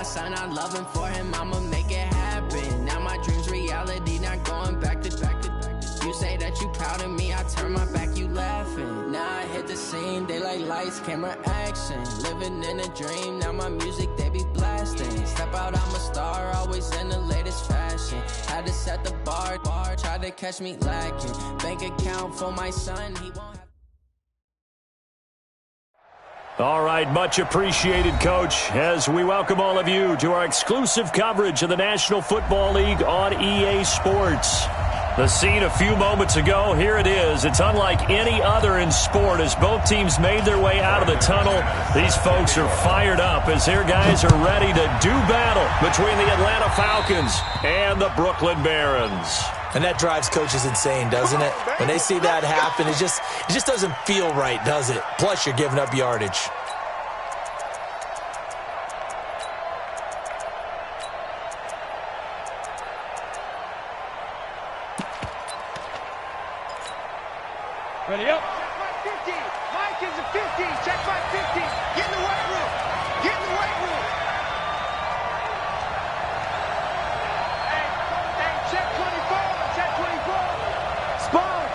Son, I love him for him, I'ma make it happen. Now my dream's reality, not going back to. You say that you proud of me, I turn my back, you laughing. Now I hit the scene, they like lights, camera, action. Living in a dream, now my music, they be blasting. Step out, I'm a star, always in the latest fashion. Had to set the bar, try to catch me lacking. Bank account for my son, he won't have. All right, much appreciated, Coach, as we welcome all of you to our exclusive coverage of the National Football League on EA Sports. The scene a few moments ago, here it is. It's unlike any other in sport as both teams made their way out of the tunnel. These folks are fired up as their guys are ready to do battle between the Atlanta Falcons and the Brooklyn Barons. And that drives coaches insane, doesn't it? When they see that happen, it just doesn't feel right, does it? Plus, you're giving up yardage. Ready up. Check 50. Mike is a 50. Check 550. Get in the weight room. Get in the weight room. Hey, check 24. Check 24. Sponge.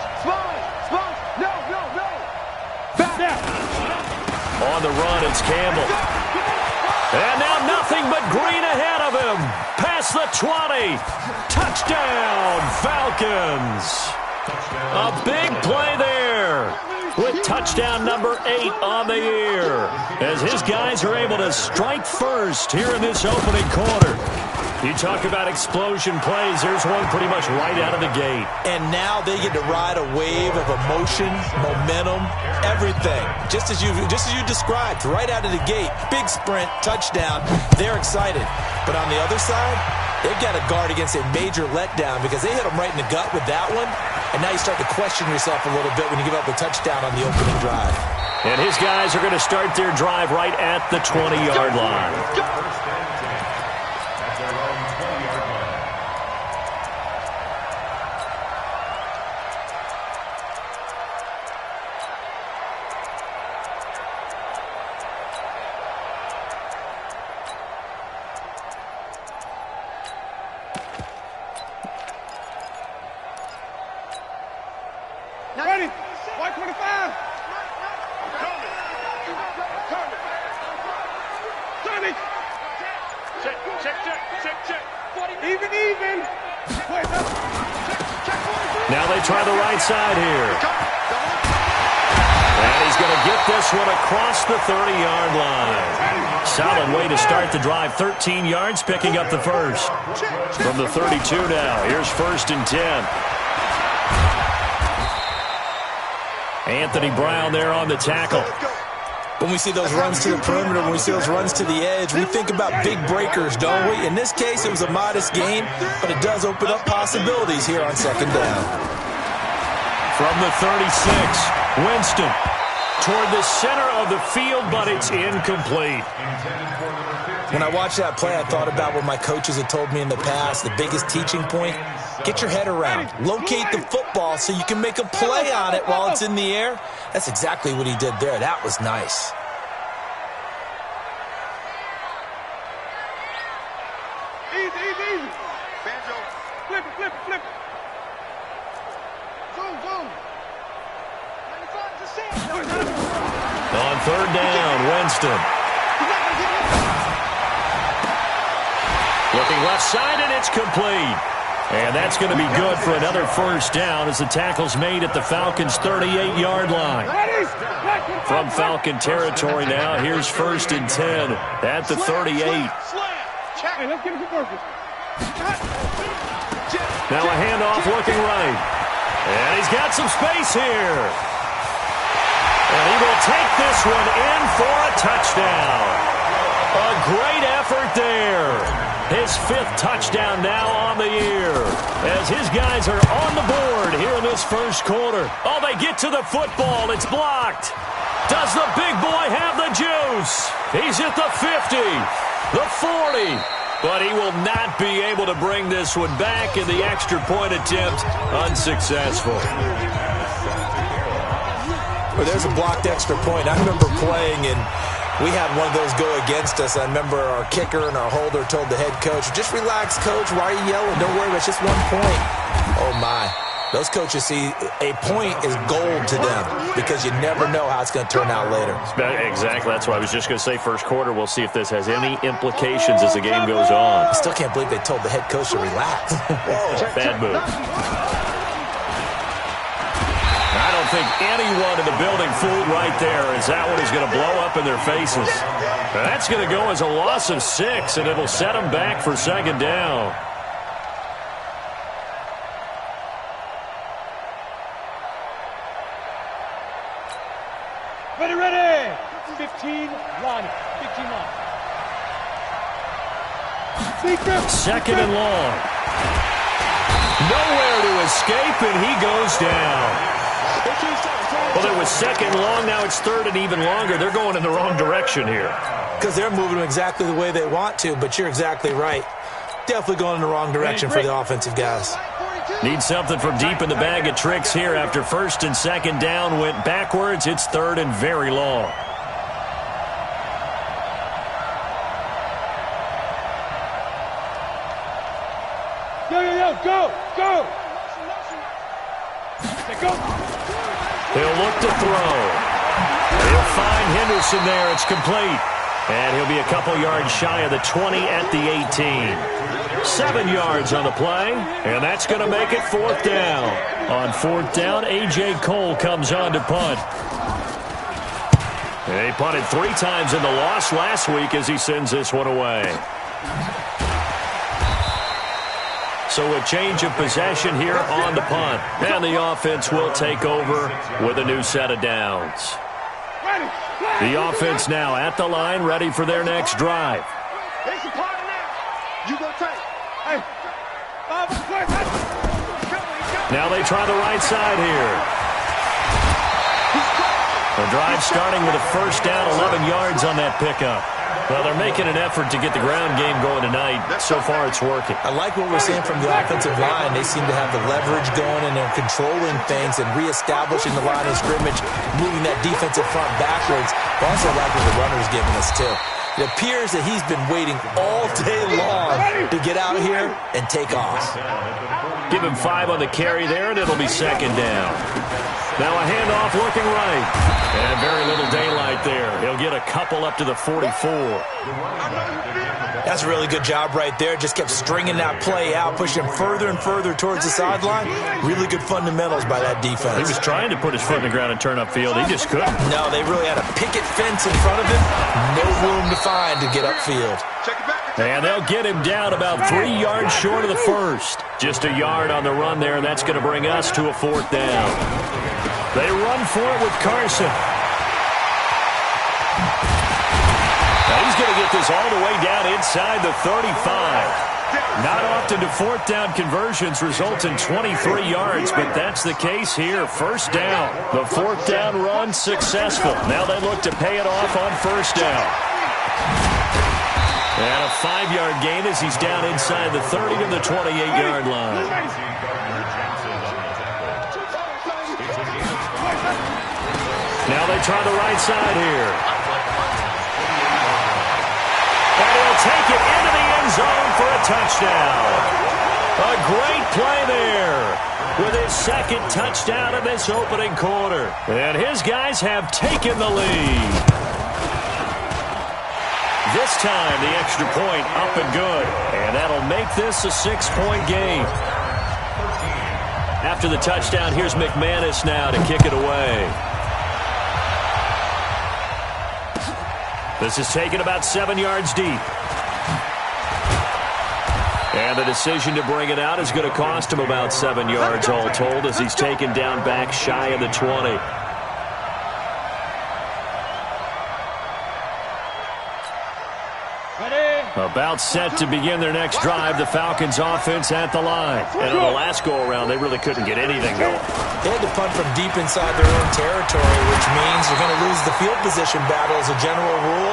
No. Back down. On the run, it's Campbell. And now nothing but green ahead of him. Past the 20. Touchdown, Falcons. A big play there with touchdown number 8 on the year as his guys are able to strike first here in this opening quarter. You talk about explosion plays. There's one pretty much right out of the gate. And now they get to ride a wave of emotion, momentum, everything. Just as you described, right out of the gate. Big sprint, touchdown. They're excited. But on the other side, they've got to guard against a major letdown because they hit them right in the gut with that one. And now you start to question yourself a little bit when you give up the touchdown on the opening drive. And his guys are going to start their drive right at the 20-yard line. Ready. 125. Tommy. Check. Even. Now they try the right side here. And he's going to get this one across the 30-yard line. Solid way to start the drive. 13 yards, picking up the first. From the 32 now, here's 1st and 10. Anthony Brown there on the tackle. When we see those runs to the perimeter, when we see those runs to the edge, we think about big breakers, don't we? In this case, it was a modest gain, but it does open up possibilities here on 2nd down. From the 36, Winston toward the center of the field, but it's incomplete. When I watched that play, I thought about what my coaches had told me in the past. The biggest teaching point, get your head around. Locate the football so you can make a play on it while it's in the air. That's exactly what he did there. That was nice. Easy. Banjo. Flip it. Zoom. On 3rd down, Winston. Looking left side, and it's complete. And that's going to be good for another 1st down as the tackle's made at the Falcons' 38-yard line. From Falcon territory now, here's 1st and 10 at the 38. Hey, let's get it to purpose. Now a handoff looking right. And he's got some space here. And he will take this one in for a touchdown. A great effort there. His 5th touchdown now on the year as his guys are on the board here in this 1st quarter. Oh, they get to the football. It's blocked. Does the big boy have the juice? He's at the 50, the 40, but he will not be able to bring this one back, and the extra point attempt unsuccessful. Well, there's a blocked extra point. I remember playing, and We had one of those go against us. I remember our kicker and our holder told the head coach, just relax, coach. Why are you yelling? Don't worry, it's just 1 point. Oh, my. Those coaches see a point is gold to them because you never know how it's going to turn out later. Exactly. That's what I was just going to say. First quarter, we'll see if this has any implications as the game goes on. I still can't believe they told the head coach to relax. Bad move. I don't think anyone in the building fooled right there, as that one is going to blow up in their faces. That's going to go as a loss of 6, and it'll set them back for second down. Ready. 15 line. 15 line. Second and long. Nowhere to escape, and he goes down. Well, it was second long. Now it's third and even longer. They're going in the wrong direction here. Because they're moving exactly the way they want to, but you're exactly right. Definitely going in the wrong direction for the offensive guys. Need something from deep in the bag of tricks here. After first and second down went backwards, it's third and very long. Go! He'll look to throw. He'll find Henderson there. It's complete. And he'll be a couple yards shy of the 20 at the 18. 7 yards on the play, and that's going to make it fourth down. On fourth down, A.J. Cole comes on to punt. He punted 3 times in the loss last week as he sends this one away. So a change of possession here on the punt. And the offense will take over with a new set of downs. The offense now at the line, ready for their next drive. Now they try the right side here. The drive starting with a first down, 11 yards on that pickup. Well, they're making an effort to get the ground game going tonight. So far, it's working. I like what we're seeing from the offensive line. They seem to have the leverage going, and they're controlling things and reestablishing the line of scrimmage, moving that defensive front backwards. I also like what the runner's giving us, too. It appears that he's been waiting all day long to get out here and take off. Give him 5 on the carry there, and it'll be second down. Now a handoff looking right. And very little daylight there. He'll get a couple up to the 44. That's a really good job right there. Just kept stringing that play out, pushing him further and further towards the sideline. Really good fundamentals by that defense. He was trying to put his foot in the ground and turn upfield. He just couldn't. No, they really had a picket fence in front of him. No room to find to get upfield. And they'll get him down about 3 yards short of the first. Just a yard on the run there, and that's going to bring us to a fourth down. They run for it with Carson. Now he's going to get this all the way down inside the 35. Not often do fourth down conversions result in 23 yards, but that's the case here. First down. The fourth down run successful. Now they look to pay it off on first down. And a 5-yard gain as he's down inside the 30 to the 28-yard line. Now they try the right side here. And he'll take it into the end zone for a touchdown. A great play there with his second touchdown in this opening quarter. And his guys have taken the lead. This time, the extra point up and good. And that'll make this a 6-point game. After the touchdown, here's McManus now to kick it away. This is taken about 7 yards deep. And the decision to bring it out is going to cost him about 7 yards all told as he's taken down back shy of the 20. Ready? About set to begin their next drive, the Falcons offense at the line. And on the last go-around, they really couldn't get anything going. They had to punt from deep inside their own territory, which means you're going to lose the field position battle as a general rule.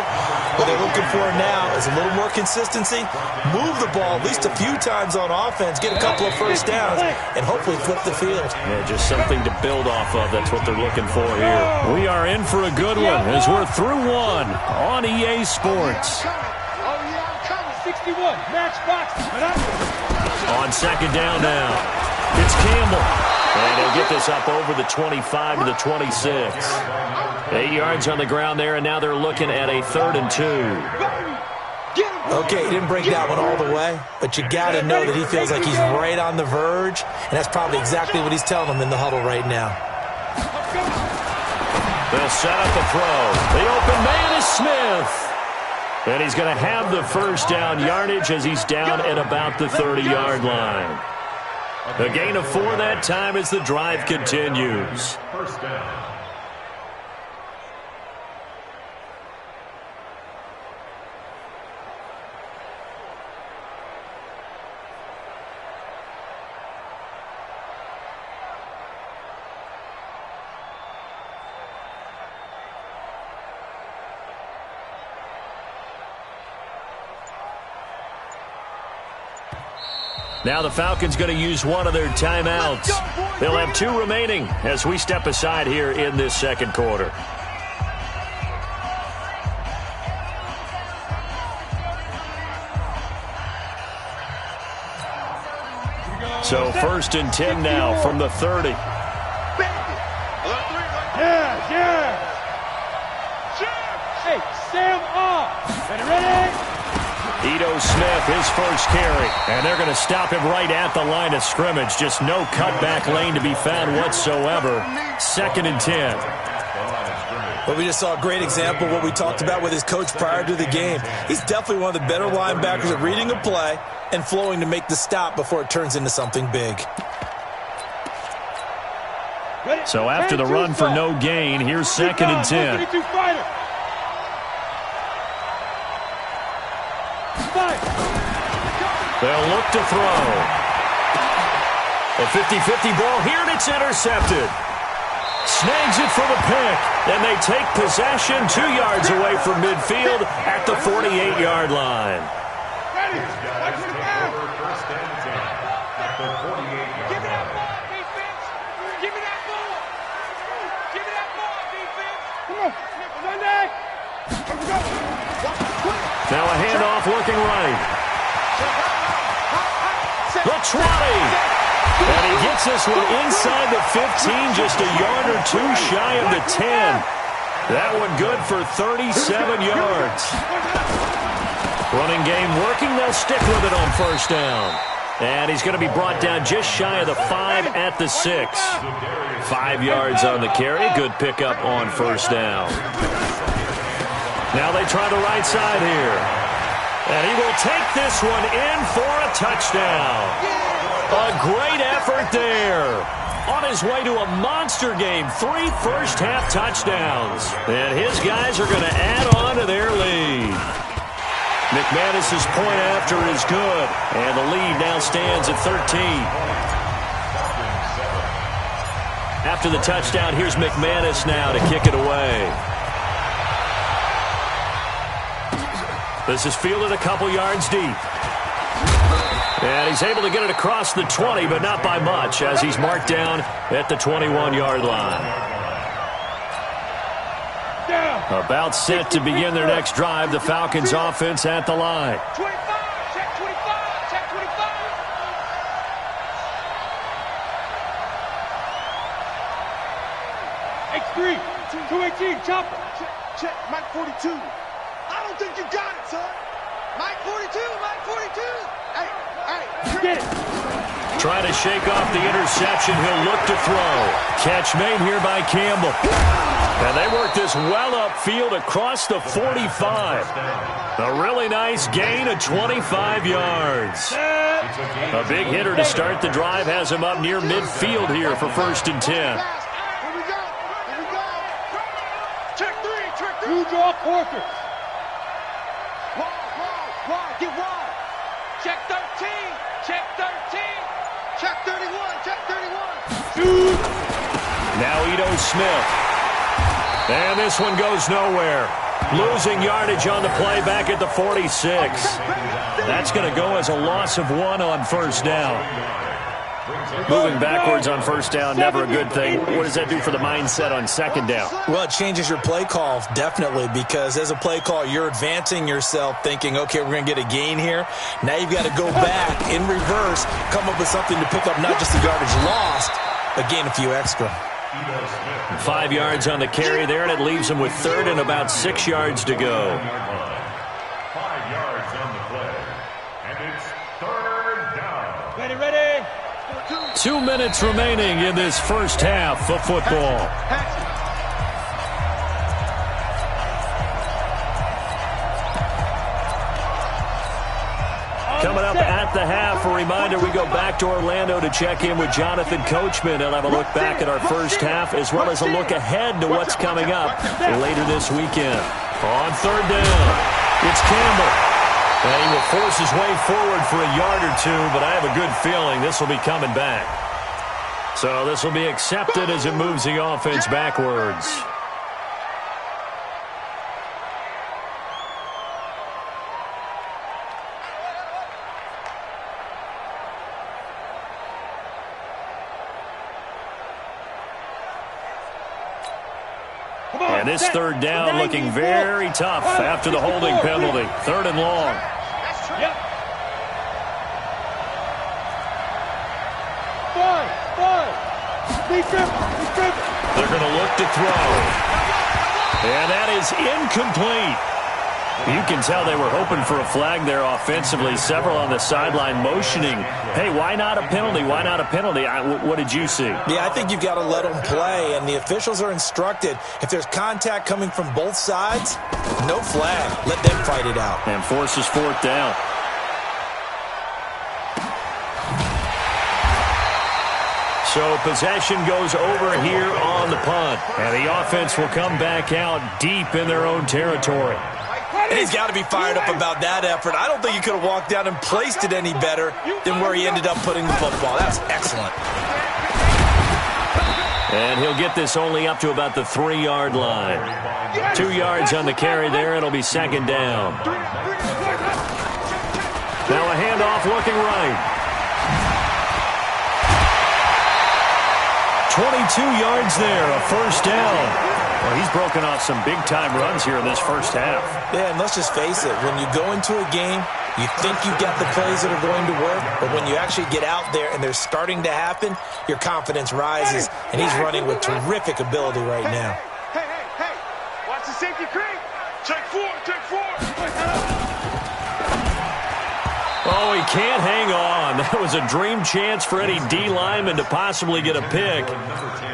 What they're looking for now is a little more consistency, move the ball at least a few times on offense, get a couple of first downs, and hopefully flip the field. Yeah, just something to build off of. That's what they're looking for here. We are in for a good one as we're through one on EA Sports. 61, match box. On second down now, it's Campbell. And he'll get this up over the 25 to the 26. 8 yards on the ground there, and now they're looking at a 3rd and 2. Okay, he didn't break that one all the way, but you got to know that he feels like he's right on the verge, and that's probably exactly what he's telling them in the huddle right now. They'll set up the throw. The open man is Smith. And he's going to have the first down yardage as he's down at about the 30-yard line. A gain of 4 that time as the drive continues. First down. Now the Falcons going to use one of their timeouts. They'll have 2 remaining as we step aside here in this second quarter. So 1st and 10 now from the 30. Hey, Sam off. Ready? Ito Smith, his first carry. And they're going to stop him right at the line of scrimmage. Just no cutback lane to be found whatsoever. 2nd and 10. Well, we just saw a great example of what we talked about with his coach prior to the game. He's definitely one of the better linebackers at reading a play and flowing to make the stop before it turns into something big. So after the run for no gain, here's 2nd and 10. They'll look to throw. A 50-50 ball here, and it's intercepted. Snags it for the pick, and they take possession 2 yards away from midfield at the 48-yard line. Now a handoff working right. The 20. And he gets this one inside the 15, just a yard or 2 shy of the 10. That one good for 37 yards. Running game working. They'll stick with it on 1st down. And he's going to be brought down just shy of the 5 at the 6. 5 yards on the carry. Good pickup on 1st down. Now they try the right side here. And he will take this one in for a touchdown. A great effort there. On his way to a monster game, 3 first-half touchdowns. And his guys are going to add on to their lead. McManus's point after is good. And the lead now stands at 13. After the touchdown, here's McManus now to kick it away. This is fielded a couple yards deep. And he's able to get it across the 20, but not by much, as he's marked down at the 21-yard line. About set to begin their next drive, the Falcons offense at the line. 25, check 25, check 25. X3, 218, chopper. Check, Mike 42. I don't think you got it, son. Mike 42, Mike 42. Hey, get it. Trying to shake off the interception. He'll look to throw. Catch made here by Campbell. And they work this well upfield across the 45. A really nice gain of 25 yards. A big hitter to start the drive has him up near midfield here for 1st and 10. here we go. Here we go. Check 3, check 3. You draw quarters. Wall, Check 13. Check 13. Check 31. Check 31. Now Ito Smith. And this one goes nowhere. Losing yardage on the play back at the 46. That's going to go as a loss of 1 on first down. Moving backwards on first down, never a good thing. What does that do for the mindset on second down? Well, it changes your play call, definitely, because as a play call, you're advancing yourself thinking, okay, we're going to get a gain here. Now you've got to go back in reverse, come up with something to pick up not just the yardage lost, but gain a few extra. 5 yards on the carry there, and it leaves them with third and about 6 yards to go. 5 yards on the play, and it's third down. Ready. 2 minutes remaining in this first half of football. Coming up at the half, a reminder, we go back to Orlando to check in with Jonathan Coachman and have a look back at our first half as well as a look ahead to what's coming up later this weekend. On third down, it's Campbell. And he will force his way forward for a yard or two, but I have a good feeling this will be coming back. So this will be accepted as it moves the offense backwards. And this third down looking very tough after the holding penalty. Third and long. Yep. 5. They're going to look to throw. And that is incomplete. You can tell they were hoping for a flag there offensively. Several on the sideline motioning, hey, why not a penalty? Why not a penalty? What did you see? Yeah, I think you've got to let them play, and the officials are instructed, if there's contact coming from both sides, no flag. Let them fight it out. And forces fourth down. So possession goes over here on the punt. And the offense will come back out deep in their own territory. And he's got to be fired up about that effort. I don't think he could have walked down and placed it any better than where he ended up putting the football. That's excellent. And he'll get this only up to about the 3-yard line. 2 yards on the carry there. It'll be second down. Now a handoff looking right. 22 yards there, a first down. Well, he's broken off some big-time runs here in this first half. Yeah, and let's just face it. When you go into a game, you think you've got the plays that are going to work, but when you actually get out there and they're starting to happen, your confidence rises, and he's running with terrific ability right now. Hey. Watch the safety creep. Check 4. Oh, he can't hang on. That was a dream chance for any D lineman to possibly get a pick,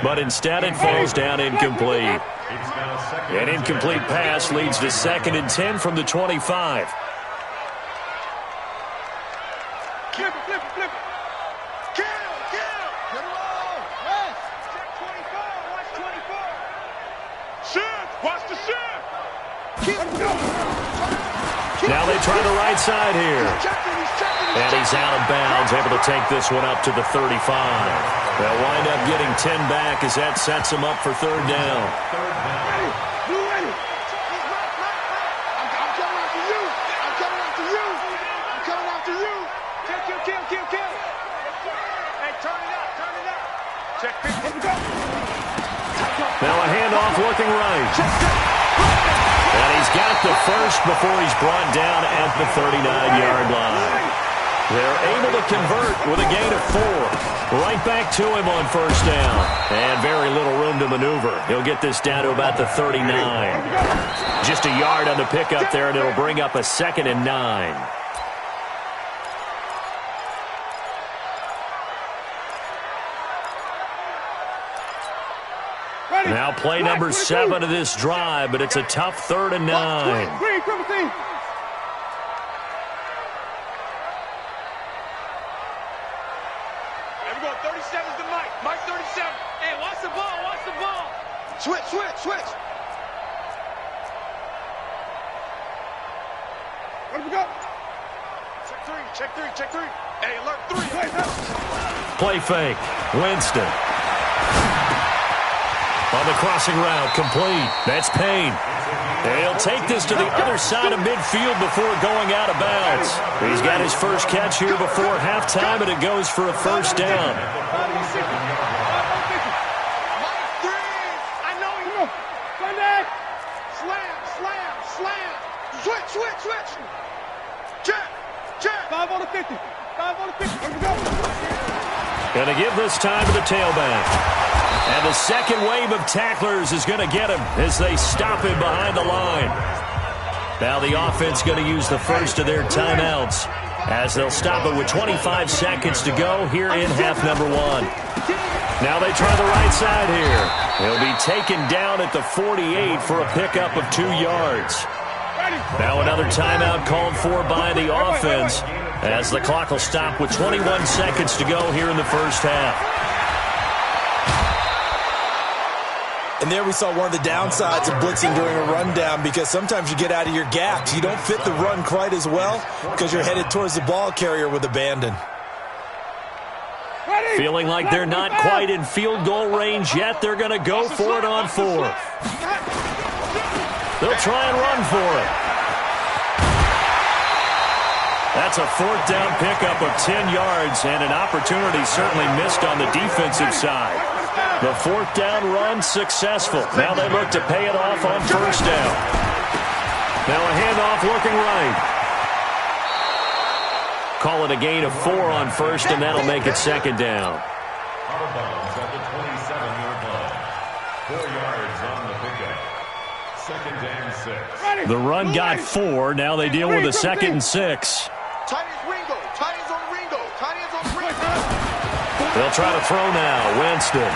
but instead it falls down incomplete. An incomplete pass leads to 2nd and 10 from the 25. Flip it. Kill. Get him on. Yes. Check 24. Watch 24. Shift. Watch the shift. Keep going. Now they try the right side here. And he's out of bounds, able to take this one up to the 35. They'll wind up getting 10 back as that sets him up for third down. Ready. I'm coming after you. I'm coming after you. Kill. Hey, turn it up. Check 50. Now a handoff looking right. And he's got the first before he's brought down at the 39-yard line. They're able to convert with a gain of 4. Right back to him on first down. And very little room to maneuver. He'll get this down to about the 39. Just a yard on the pickup there, and it'll bring up a 2nd and 9. Now play number 7 of this drive, but it's a tough 3rd and 9. Green, triple team. There we go. 37's the Mike. Mike 37. Hey, watch the ball. Switch. Where do we go? Check three. Hey, alert three. Play fake. Winston. On the crossing route, complete. That's Payne. He'll take this to the other side of midfield before going out of bounds. He's got his first catch here before halftime, and it goes for a first down. Switch. Check. 5 on the 50. 5 on the 50. Here we go. Going to give this time to the tailback. And the second wave of tacklers is going to get him as they stop him behind the line. Now the offense going to use the first of their timeouts as they'll stop it with 25 seconds to go here in half number 1. Now they try the right side here. He'll be taken down at the 48 for a pickup of 2 yards. Now another timeout called for by the offense as the clock will stop with 21 seconds to go here in the first half. And there we saw one of the downsides of blitzing during a rundown, because sometimes you get out of your gaps. You don't fit the run quite as well because you're headed towards the ball carrier with abandon. Feeling like they're not quite in field goal range yet, they're going to go for it on 4th. They'll try and run for it. That's a 4th down pickup of 10 yards and an opportunity certainly missed on the defensive side. The 4th down run successful. Now they look to pay it off on 1st down. Now a handoff looking right. Call it a gain of 4 on 1st, and that'll make it 2nd down. Out of bounds at the 27-yard line. 4 yards on the pickup. 2nd and 6. The run got 4. Now they deal with a 2nd and 6. Tight ends Ringo. Tight ends on Ringo. They'll try to throw now. Winston.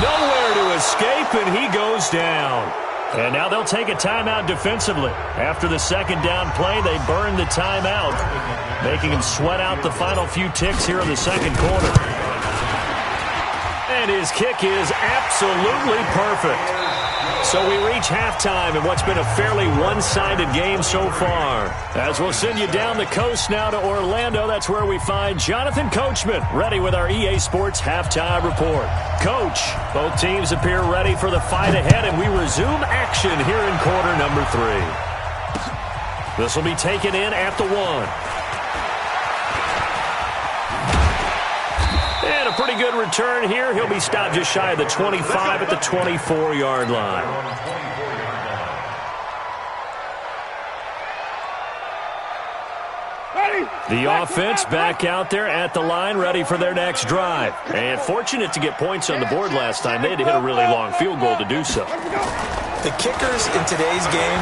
Nowhere to escape, and he goes down. And now they'll take a timeout defensively. After the 2nd down play, they burn the timeout, making him sweat out the final few ticks here in the 2nd quarter. And his kick is absolutely perfect. So we reach halftime in what's been a fairly one-sided game so far. As we'll send you down the coast now to Orlando, that's where we find Jonathan Coachman ready with our EA Sports Halftime Report. Coach, both teams appear ready for the fight ahead, and we resume action here in quarter number 3. This will be taken in at the 1. And a pretty good return here. He'll be stopped just shy of the 25 at the 24-yard line. The offense back out there at the line, ready for their next drive. And fortunate to get points on the board last time. They had to hit a really long field goal to do so. The kickers in today's game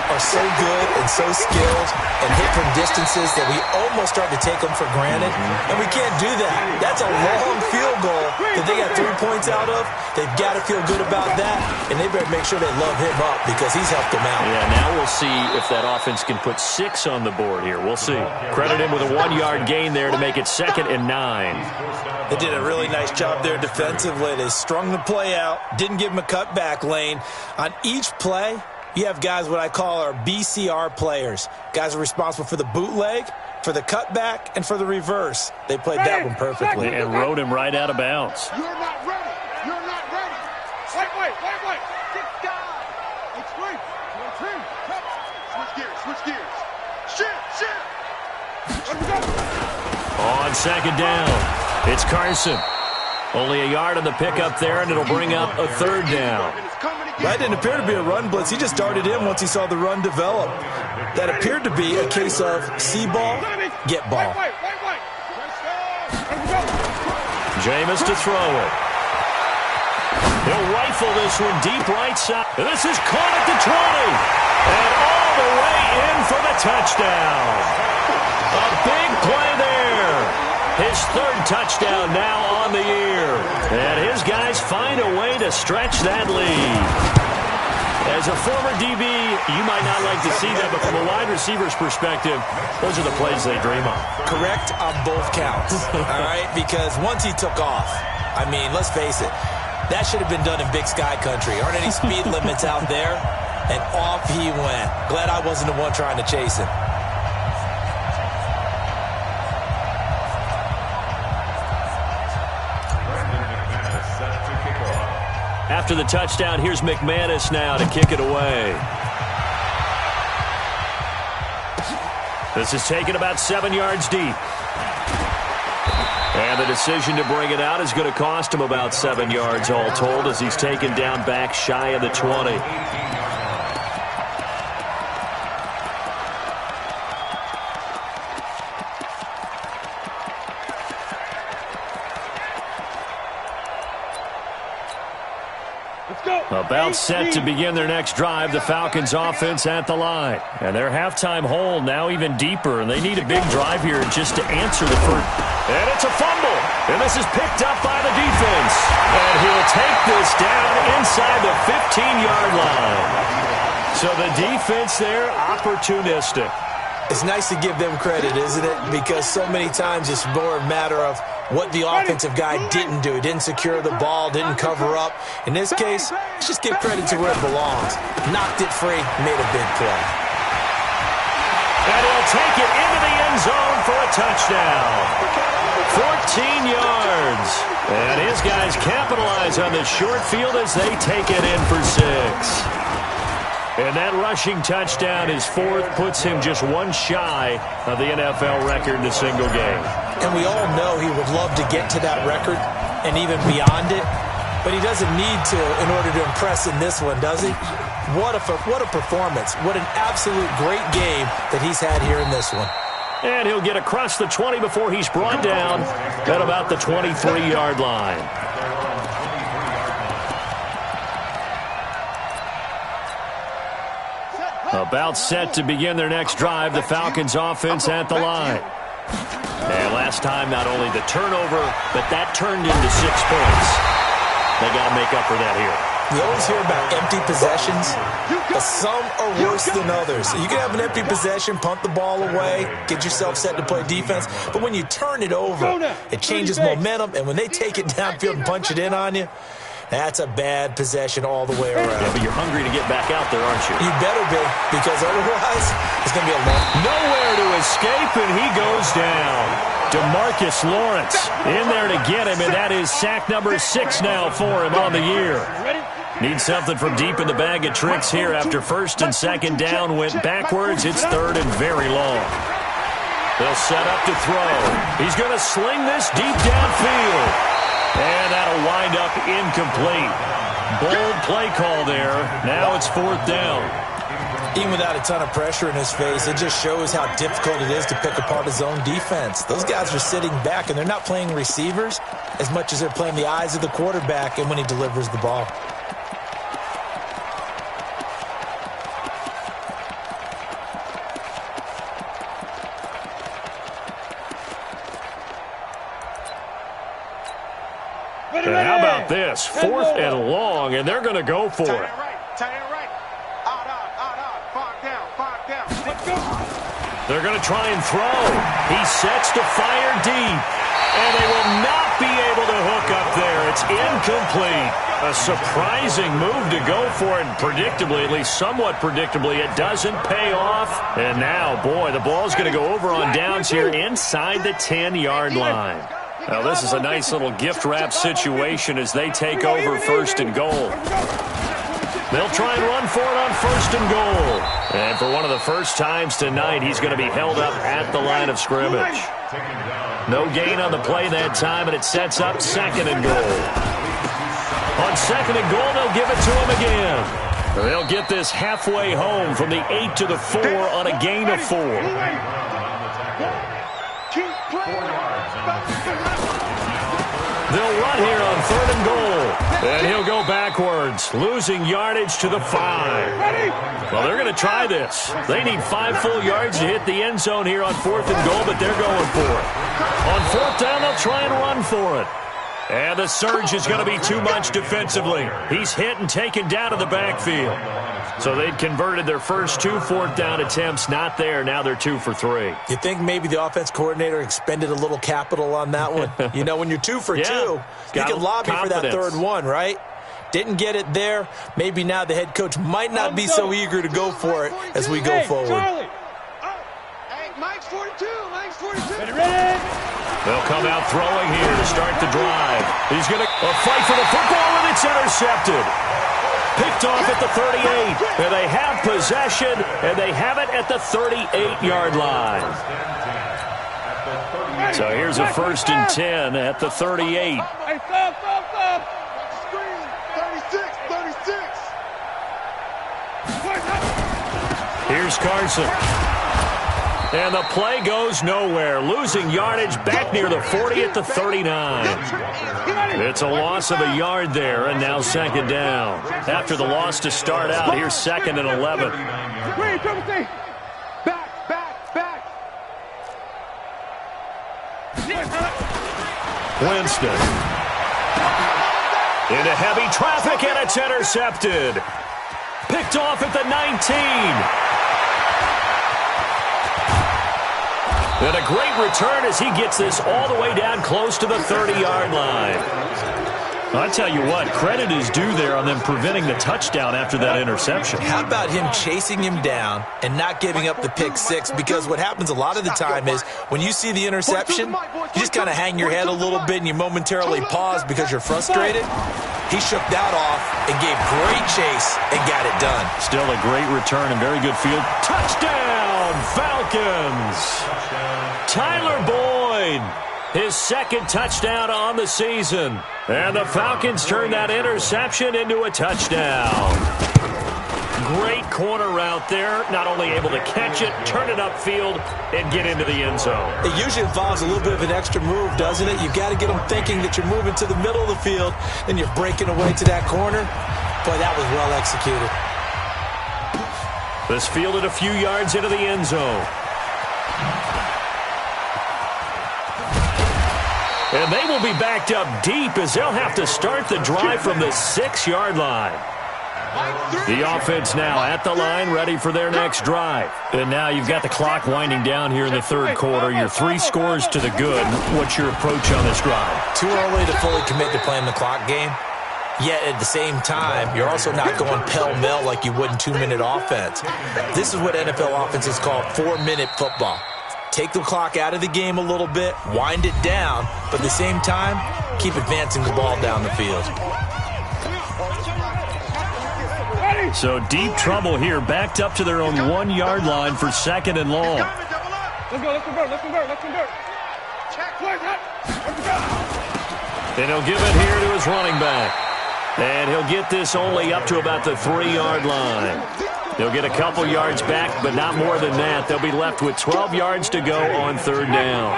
are so good and so skilled and hit from distances that we almost start to take them for granted. And we can't do that. That's a long field goal that they got 3 points out of. They've got to feel good about that, and they better make sure they love him up because he's helped them out. Yeah, now we'll see if that offense can put 6 on the board here. We'll see. Credit him with a 1-yard gain there to make it 2nd and 9. They did a really nice job there defensively. They strung the play out, didn't give him a cutback lane. On each play, you have guys what I call our BCR players. Guys are responsible for the bootleg, for the cutback, and for the reverse. They played that one perfectly. And rode him right out of bounds. You're not ready. You're not ready. Wait. Get down. It's great. 1-2. Switch gears. Shift. On 2nd down, it's Carson. Only a yard on the pickup there, and it'll bring up a 3rd down. That didn't appear to be a run blitz. He just darted in once he saw the run develop. That appeared to be a case of see ball, get ball. Jameis to throw it. He'll rifle this one deep right side. This is caught at the 20. And all the way in for the touchdown. A big play there. His 3rd touchdown now on the year. And his guys find a way to stretch that lead. As a former DB, you might not like to see that, but from a wide receiver's perspective, those are the plays they dream of. Correct on both counts, all right? Because once he took off, I mean, let's face it, that should have been done in Big Sky country. Aren't any speed limits out there? And off he went. Glad I wasn't the one trying to chase him. After the touchdown, here's McManus now to kick it away. This is taken about 7 yards deep. And the decision to bring it out is going to cost him about 7 yards all told as he's taken down back shy of the 20. About set to begin their next drive, the Falcons offense at the line. And their halftime hole now even deeper, and they need a big drive here just to answer the first. And it's a fumble, and this is picked up by the defense. And he'll take this down inside the 15-yard line. So the defense there, opportunistic. It's nice to give them credit, isn't it? Because so many times it's more a matter of what the offensive guy didn't do. He didn't secure the ball, didn't cover up. In this case, let's just give credit to where it belongs. Knocked it free, made a big play. And he'll take it into the end zone for a touchdown. 14 yards. And his guys capitalize on the short field as they take it in for 6. And that rushing touchdown, his fourth, puts him just one shy of the NFL record in a single game. And we all know he would love to get to that record and even beyond it, but he doesn't need to in order to impress in this one, does he? What a performance. What an absolute great game that he's had here in this one. And he'll get across the 20 before he's brought down at about the 23-yard line. About set to begin their next drive, the Falcons offense at the line. And last time, not only the turnover, but that turned into 6 points. They got to make up for that here. You always hear about empty possessions, but some are worse than others. You can have an empty possession, punt the ball away, get yourself set to play defense, but when you turn it over, it changes momentum, and when they take it downfield and punch it in on you, that's a bad possession all the way around. Yeah, but you're hungry to get back out there, aren't you? You better be, because otherwise it's going to be a long. Nowhere to escape, and he goes down. DeMarcus Lawrence in there to get him, and that is sack number 6 now for him on the year. Needs something from deep in the bag of tricks here after first and second down went backwards. It's third and very long. They'll set up to throw. He's going to sling this deep downfield. And that'll wind up incomplete. Bold play call there. Now it's 4th down. Even without a ton of pressure in his face, it just shows how difficult it is to pick apart his own defense. Those guys are sitting back, and they're not playing receivers as much as they're playing the eyes of the quarterback and when he delivers the ball. And how about this? 4th and long, and they're going to go for it. Tight end right. Out. Fog down. Let's go. They're going to try and throw. He sets to fire deep, and they will not be able to hook up there. It's incomplete. A surprising move to go for it, and predictably, at least somewhat predictably, it doesn't pay off. And now, boy, the ball's going to go over on downs here inside the 10-yard line. Now, this is a nice little gift wrap situation as they take over 1st and goal. They'll try and run for it on 1st and goal. And for one of the first times tonight, he's going to be held up at the line of scrimmage. No gain on the play that time, and it sets up 2nd and goal. On 2nd and goal, they'll give it to him again. They'll get this halfway home from the 8 to the 4 on a gain of 4. They'll run here on 3rd and goal. And he'll go backwards, losing yardage to the 5. Well, they're going to try this. They need 5 full yards to hit the end zone here on 4th and goal, but they're going for it. On 4th down, they'll try and run for it. And the surge is going to be too much defensively. He's hit and taken down to the backfield. So they'd converted their first 2 4th down attempts. Not there. Now they're 2 for 3. You think maybe the offense coordinator expended a little capital on that one? You know, when you're 2 for 2, you can lobby for that 3rd one, right? Didn't get it there. Maybe now the head coach might not be so eager to go for it as we go forward. Hey, Mike's 42. Ready. They'll come out throwing here to start the drive. He's going to fight for the football, and it's intercepted. Picked off at the 38. And they have possession, and they have it at the 38-yard line. So here's a 1st and 10 at the 38. Hey, stop. Screen, 36. Here's Carson. And the play goes nowhere. Losing yardage back near the 40 at the 39. It's a loss of a yard there, and now 2nd down. After the loss to start out, here's 2nd and 11. Back. Winston. Into heavy traffic, and it's intercepted. Picked off at the 19. And a great return as he gets this all the way down close to the 30-yard line. I tell you what, credit is due there on them preventing the touchdown after that interception. How about him chasing him down and not giving up the pick six? Because what happens a lot of the time is when you see the interception, you just kind of hang your head a little bit and you momentarily pause because you're frustrated. He shook that off and gave great chase and got it done. Still a great return and very good field. Touchdown, Falcons! Tyler Boyd, his 2nd touchdown on the season. And the Falcons turn that interception into a touchdown. Great corner route there. Not only able to catch it, turn it upfield, and get into the end zone. It usually involves a little bit of an extra move, doesn't it? You've got to get them thinking that you're moving to the middle of the field, and you're breaking away to that corner. Boy, that was well executed. This fielded a few yards into the end zone. And they will be backed up deep as they'll have to start the drive from the 6-yard line. The offense now at the line, ready for their next drive. And now you've got the clock winding down here in the 3rd quarter. You're 3 scores to the good. What's your approach on this drive? Too early to fully commit to playing the clock game. Yet at the same time, you're also not going pell-mell like you would in 2-minute offense. This is what NFL offenses call 4-minute football. Take the clock out of the game a little bit, wind it down, but at the same time, keep advancing the ball down the field. So deep trouble here, backed up to their own 1-yard line for 2nd and long. Let's convert. And he'll give it here to his running back. And he'll get this only up to about the 3-yard line. They'll get a couple yards back, but not more than that. They'll be left with 12 yards to go on 3rd down.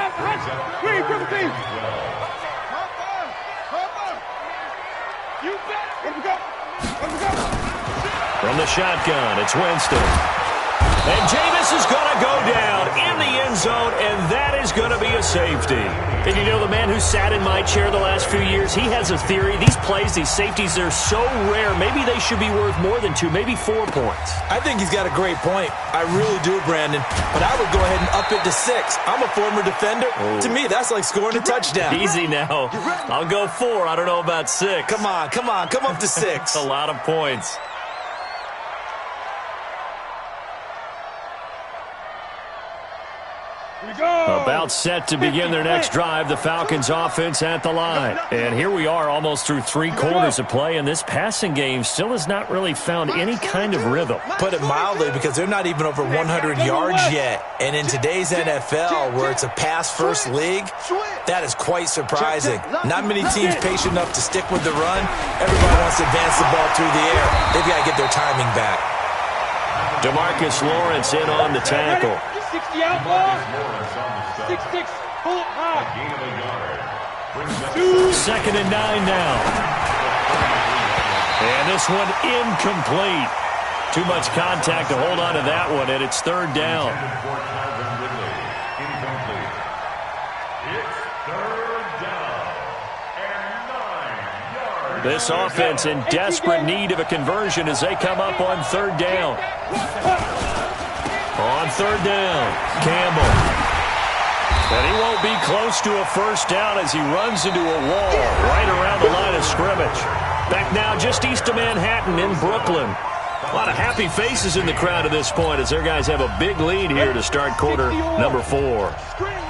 From the shotgun, it's Winston. And Jameis is going to go down in the end zone, and that is going to be a safety. And you know, the man who sat in my chair the last few years, he has a theory. These plays, these safeties, they're so rare. Maybe they should be worth more than 2, maybe 4 points. I think he's got a great point. I really do, Brandon. But I would go ahead and up it to 6. I'm a former defender. Oh. To me, that's like scoring a touchdown. Easy now. I'll go 4. I don't know about 6. Come on. Come up to 6. A lot of points. About set to begin their next drive, the Falcons offense at the line. And here we are almost through 3 quarters of play, and this passing game still has not really found any kind of rhythm. Put it mildly, because they're not even over 100 yards yet. And in today's NFL, where it's a pass-first league, that is quite surprising. Not many teams patient enough to stick with the run. Everybody wants to advance the ball through the air. They've got to get their timing back. DeMarcus Lawrence in on the tackle. 60 out ball. 6-6, pull it high. 2nd and 9 now. And this one incomplete. Too much contact to hold on to that one, and it's 3rd down. This offense in desperate need of a conversion as they come up on 3rd down. On 3rd down, Campbell. And he won't be close to a 1st down as he runs into a wall right around the line of scrimmage. Back now just east of Manhattan in Brooklyn. A lot of happy faces in the crowd at this point as their guys have a big lead here to start quarter number 4.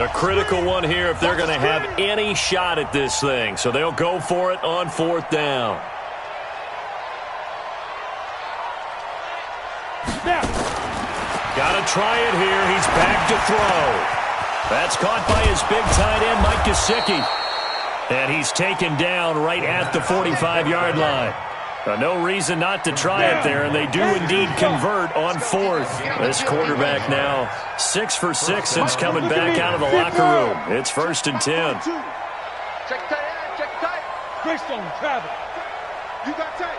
A critical one here if they're going to have any shot at this thing. So they'll go for it on 4th down. Got to try it here. He's back to throw. That's caught by his big tight end, Mike Gesicki. And he's taken down right at the 45-yard line. No reason not to try it there, and they do indeed convert on 4th. This quarterback now 6 for 6 since coming back out of the locker room. It's 1st and 10. Check tight, check tight. Greystone, travel. You got tight.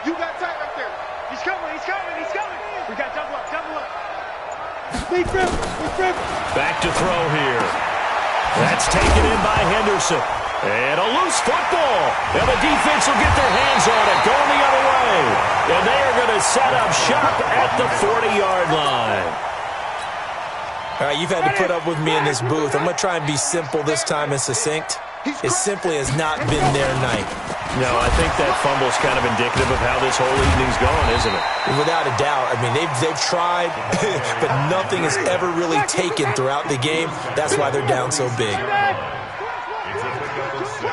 You got tight right there. He's coming, he's coming, he's coming. We got double up, double up. Big rip, big rip. Back to throw here. That's taken in by Henderson. And a loose football. And the defense will get their hands on it, going the other way. And they are going to set up shop at the 40-yard line. All right, you've had to put up with me in this booth. I'm going to try and be simple this time and succinct. It simply has not been their night. No, I think that fumble's kind of indicative of how this whole evening's gone, isn't it? Without a doubt. I mean, they've tried, but nothing has ever really taken throughout the game. That's why they're down so big. It's a pickup of 6.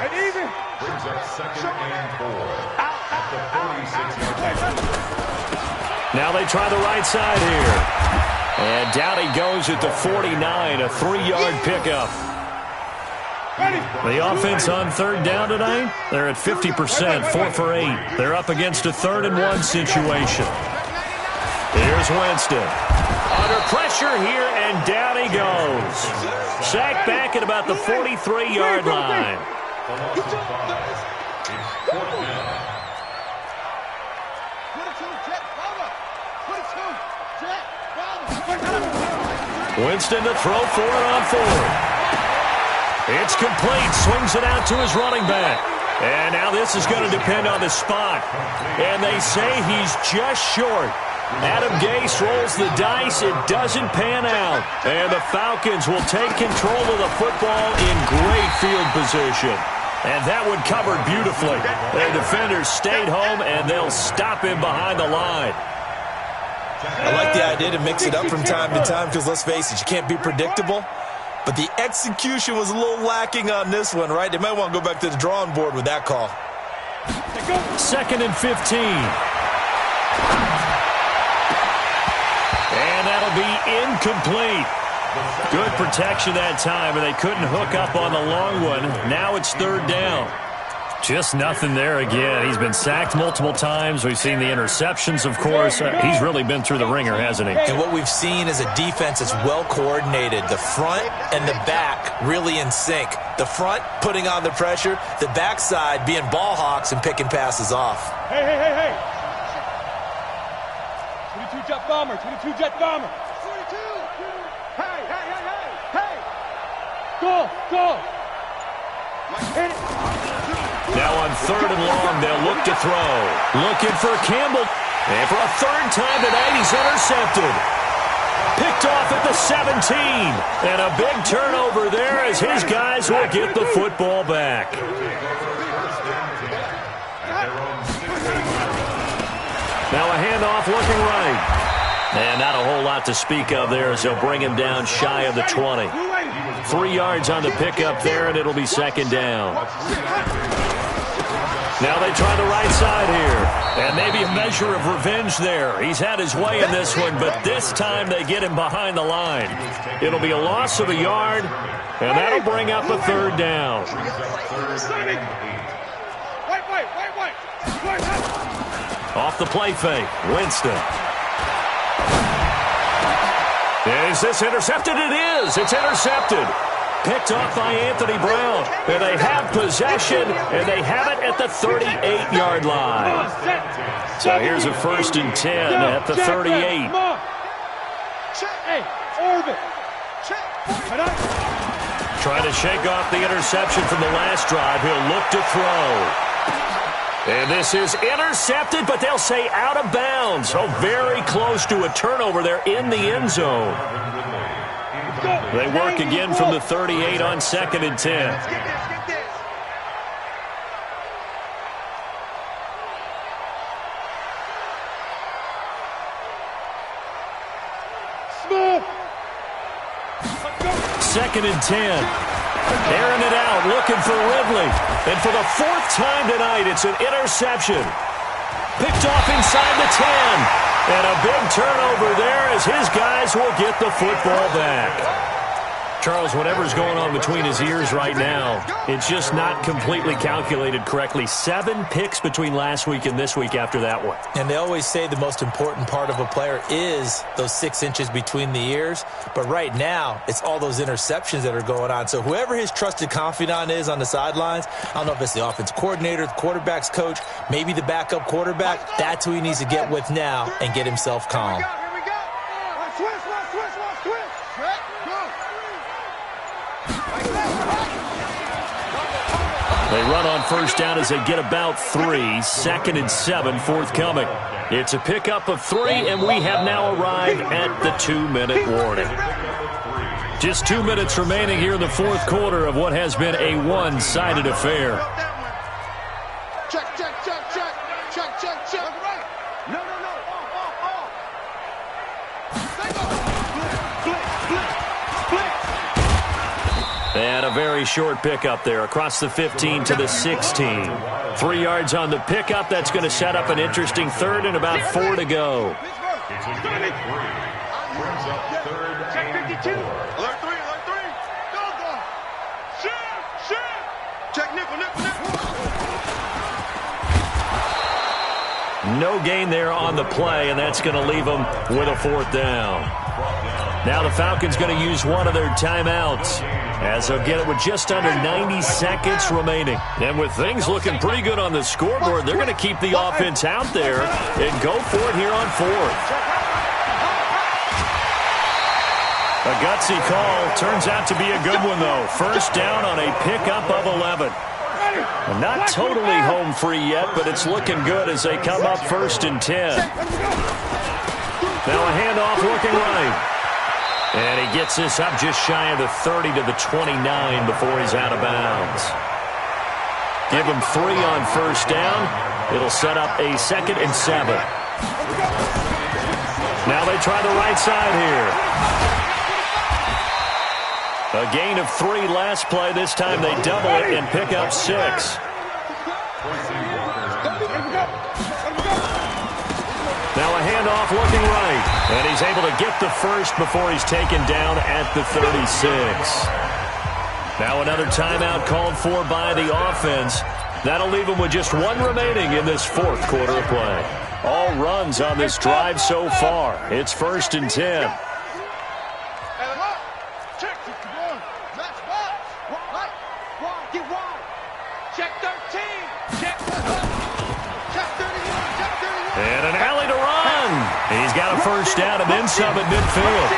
Brings up 2nd and 4 at the 46-yard line. Now they try the right side here. And down he goes at the 49, a 3-yard pickup. The offense on 3rd down tonight, they're at 50%, 4 for 8. They're up against a 3rd and 1 situation. Here's Winston. Under pressure here, and down he goes. Sacked back at about the 43-yard line. Winston to throw for it on 4th. It's complete. Swings it out to his running back. And now this is going to depend on the spot. And they say he's just short. Adam Gase rolls the dice. It doesn't pan out. And the Falcons will take control of the football in great field position. And that one covered beautifully. Their defenders stayed home, and they'll stop him behind the line. I like the idea to mix it up from time to time because, let's face it, you can't be predictable. But the execution was a little lacking on this one, right? They might want to go back to the drawing board with that call. 2nd and 15. And that'll be incomplete. Good protection that time, and they couldn't hook up on the long one. Now it's 3rd down. Just nothing there again. He's been sacked multiple times. We've seen the interceptions, of course. He's really been through the ringer, hasn't he? And what we've seen is a defense that's well coordinated. The front and the back really in sync. The front putting on the pressure. The backside being ball hawks and picking passes off. Hey, hey, hey, hey. 22 jet bomber, 22 jet bomber. 42. Hey, hey, hey, hey, hey. Go, go. Hit it. Now on 3rd and long, they'll look to throw. Looking for Campbell. And for a 3rd time tonight, he's intercepted. Picked off at the 17. And a big turnover there as his guys will get the football back. Now a handoff looking right. And not a whole lot to speak of there as they'll bring him down shy of the 20. 3 yards on the pickup there, and it'll be 2nd down. Now they try the right side here. And maybe a measure of revenge there. He's had his way in this one, but this time they get him behind the line. It'll be a loss of a yard, and that'll bring up a 3rd down. Off the play fake, Winston. Is this intercepted? It is. It's intercepted. Picked off by Anthony Brown. And they have possession, and they have it at the 38-yard line. So here's a 1st and 10 at the 38. Hey, orbit. Trying to shake off the interception from the last drive. He'll look to throw. And this is intercepted, but they'll say out of bounds. Oh, very close to a turnover there in the end zone. They work again from the 38 on 2nd and 10. 2nd and 10. Airing it out, looking for Ridley. And for the 4th time tonight, it's an interception. Picked off inside the 10. And a big turnover there as his guys will get the football back. Charles, whatever's going on between his ears right now, it's just not completely calculated correctly. 7 picks between last week and this week after that one. And they always say the most important part of a player is those 6 inches between the ears. But right now, it's all those interceptions that are going on. So whoever his trusted confidant is on the sidelines, I don't know if it's the offense coordinator, the quarterback's coach, maybe the backup quarterback, that's who he needs to get with now and get himself calm. Here we go. Switch. They run on first down as they get about 3. 2nd and 7 forthcoming. It's a pickup of 3, and we have now arrived at the 2-minute warning. Just 2 minutes remaining here in the 4th quarter of what has been a one-sided affair. Check. No. And a very short pickup there across the 15 to the 16. 3 yards on the pickup. That's going to set up an interesting 3rd and about 4 to go. It's a gain of 3. Brings up 3rd and 4. Alert 3. Go. Shit. Check nickel. No gain there on the play, and that's going to leave them with a 4th down. Now the Falcons going to use one of their timeouts as they'll get it with just under 90 seconds remaining. And with things looking pretty good on the scoreboard, they're going to keep the offense out there and go for it here on 4th. A gutsy call. Turns out to be a good one, though. First down on a pickup of 11. Not totally home free yet, but it's looking good as they come up 1st and 10. Now a handoff looking right. And he gets this up just shy of the 30 to the 29 before he's out of bounds. Give him 3 on first down. It'll set up a 2nd and 7. Now they try the right side here. A gain of 3 last play. This time they double it and pick up 6. Now a handoff looking right. And he's able to get the first before he's taken down at the 36. Now another timeout called for by the offense. That'll leave him with just 1 remaining in this 4th quarter of play. All runs on this drive so far. It's 1st and 10. Check 13. And an alley to run. He's got a first down and then some at midfield.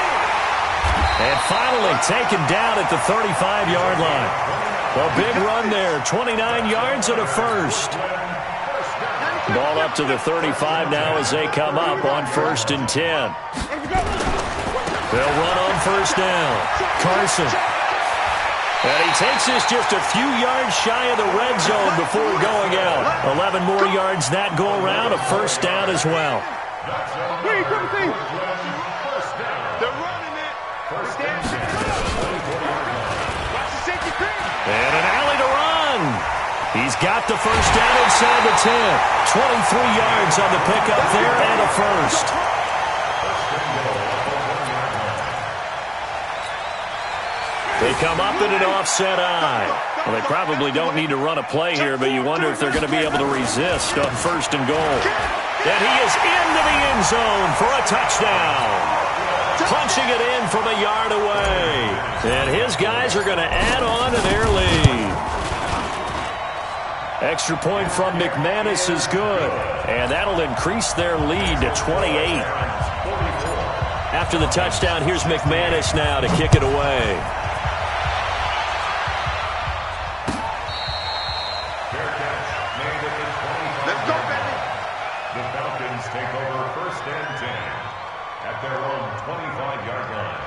And finally taken down at the 35-yard line. A big run there. 29 yards and a first. Ball up to the 35 now as they come up on 1st and 10. They'll run on first down. Carson. And he takes this just a few yards shy of the red zone before going out. 11 more yards that go around, a first down as well. They're running it. And an alley to run. He's got the first down inside the 10. 23 yards on the pickup there and a first. They come up in an offset eye. Well, they probably don't need to run a play here, but you wonder if they're going to be able to resist on 1st and goal. And he is into the end zone for a touchdown. Punching it in from a yard away. And his guys are going to add on to their lead. Extra point from McManus is good. And that'll increase their lead to 28. After the touchdown, here's McManus now to kick it away. Take over 1st and 10 at their own 25-yard line.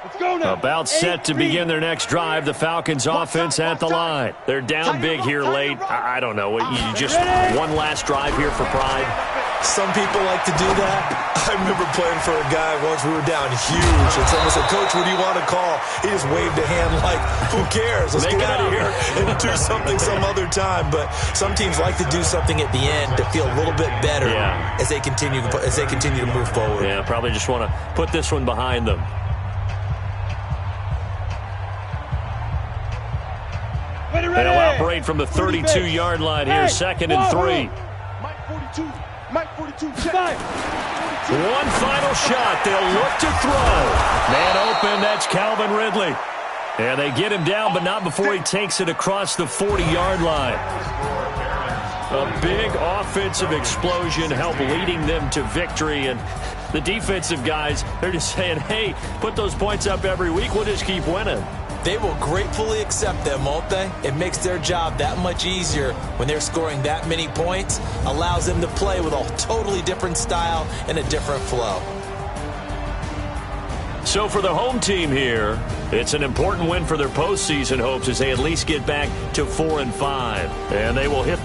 Let's go now. About set to begin their next drive. The Falcons offense at the line. They're down big here late. I don't know. You just one last drive here for pride. Some people like to do that. I remember playing for a guy once. We were down huge, and someone said, "Coach, what do you want to call?" He just waved a hand like, "Who cares? Let's get out of here and do something some other time." But some teams like to do something at the end to feel a little bit better as they continue to move forward. Yeah, probably just want to put this one behind them. They'll operate from the 32-yard line here, 2nd and 3. Mike 42, check. One final shot. They'll look to throw. Man open, that's Calvin Ridley. And they get him down, but not before he takes it across the 40-yard line. A big offensive explosion helped leading them to victory. And the defensive guys, they're just saying, hey, put those points up every week. We'll just keep winning. They will gratefully accept them, won't they? It makes their job that much easier when they're scoring that many points. Allows them to play with a totally different style and a different flow. So for the home team here, it's an important win for their postseason hopes as they at least get back to 4-5. And they will hit